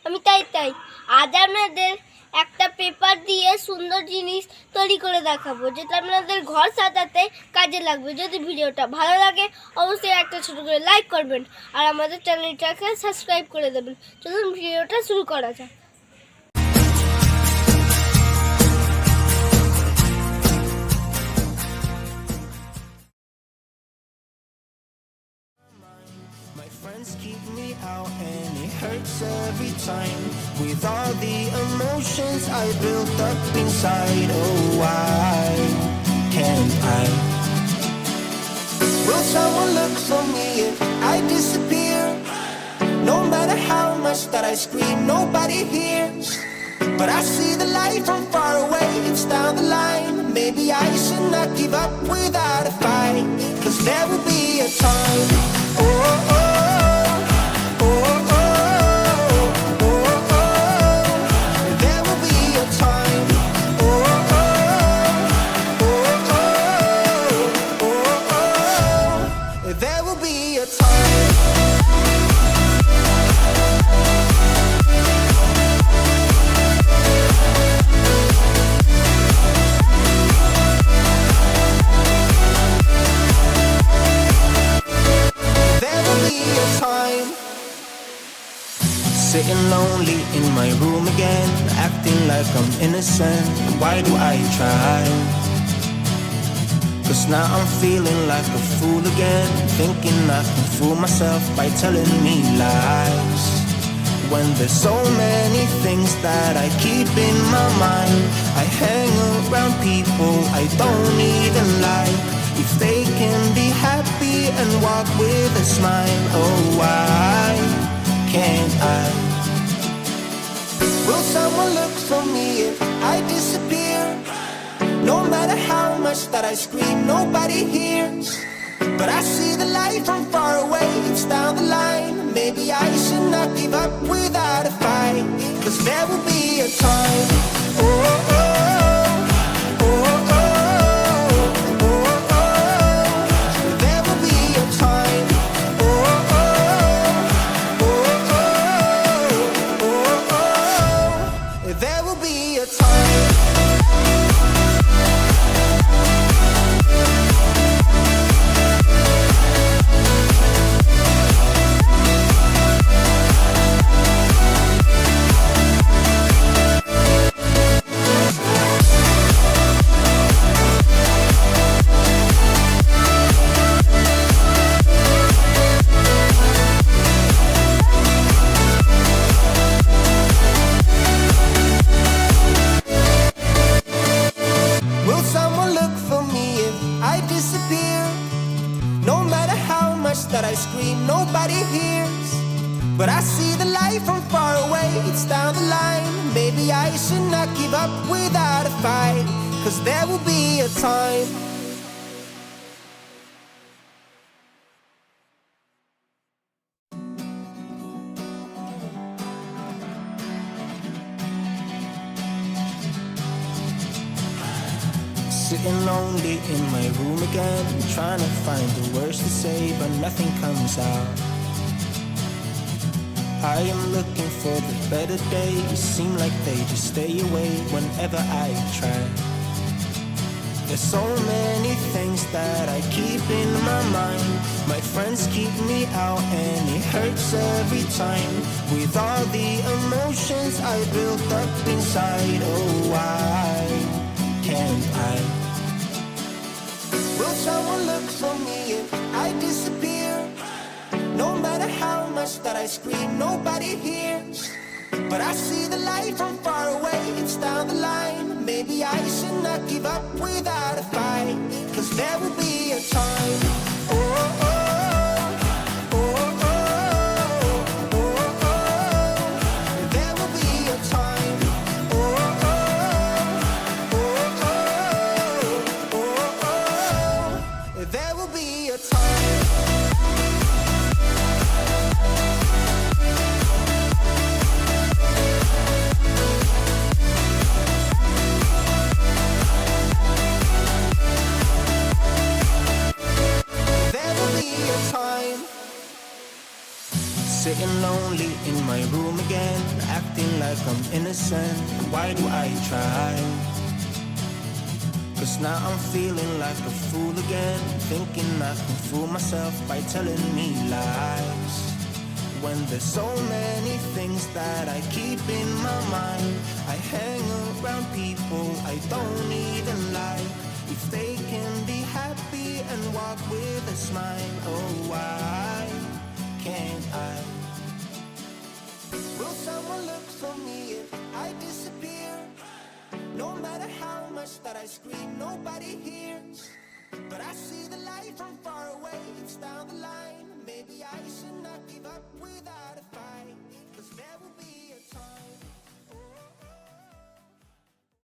আমি তাইতাই। আজ আপনাদের একটা পেপার দিয়ে সুন্দর জিনিস তৈরি করে দেখাবো, যেটা আপনাদের ঘর সাজাতে কাজে লাগবে। যদি ভিডিওটা ভালো লাগে অবশ্যই একটা ছোট করে লাইক করবেন আর আমাদের চ্যানেলটাকে সাবস্ক্রাইব করে দেবেন। চলুন ভিডিওটা শুরু করা যাক। Friends keep me out and it hurts every time. With all the emotions I built up inside, oh why can't I? Will someone look for me if I disappear? No matter how much that I scream, nobody hears. But I see the light from far away, it's down the line. Maybe I should not give up without a fight, 'cause there will be a time, oh, oh. Sitting lonely in my room again, acting like I'm innocent. Why do I try? 'Cause now I'm feeling like a fool again, thinking I can fool myself by telling me lies. When there's so many things that I keep in my mind, I hang around people I don't even like. If they can be happy and walk with a smile, oh why can't I? Will someone look for me if I disappear? No matter how much that I scream, nobody hears. But I see the light from far away, it's down the line. Maybe I should not give up without a fight, 'cause there will be a time, oh, oh. That I scream, nobody hears. But I see the light from far away, it's down the line. Maybe I should not give up without a fight, 'cause there will be a time. Sitting lonely in my room again, trying to find the words to say, but nothing comes out. I am looking for the better days, seem like they just stay away whenever I try. There's so many things that I keep in my mind. My friends keep me out and it hurts every time. With all the emotions I built up inside, oh why can't I? Will someone look for me if I disappear? No matter how much that I scream, nobody hears. But I see the light from far away, it's down the line. Maybe I should not give up without a fight, 'cause there will be a time, oh, oh. my room again, acting like I'm innocent. Why do I try? 'Cause now I'm feeling like a fool again, thinking I can fool myself by telling me lies. When there's so many things that I keep in my mind, I hang around people I don't even like. If they can be happy and walk with a smile, oh why can't I? Will someone look for me if I disappear? No matter how much that I scream, nobody hears. But I see the light from far away, it's down the line. Maybe I should not give up without a fight, 'cause there will be a time.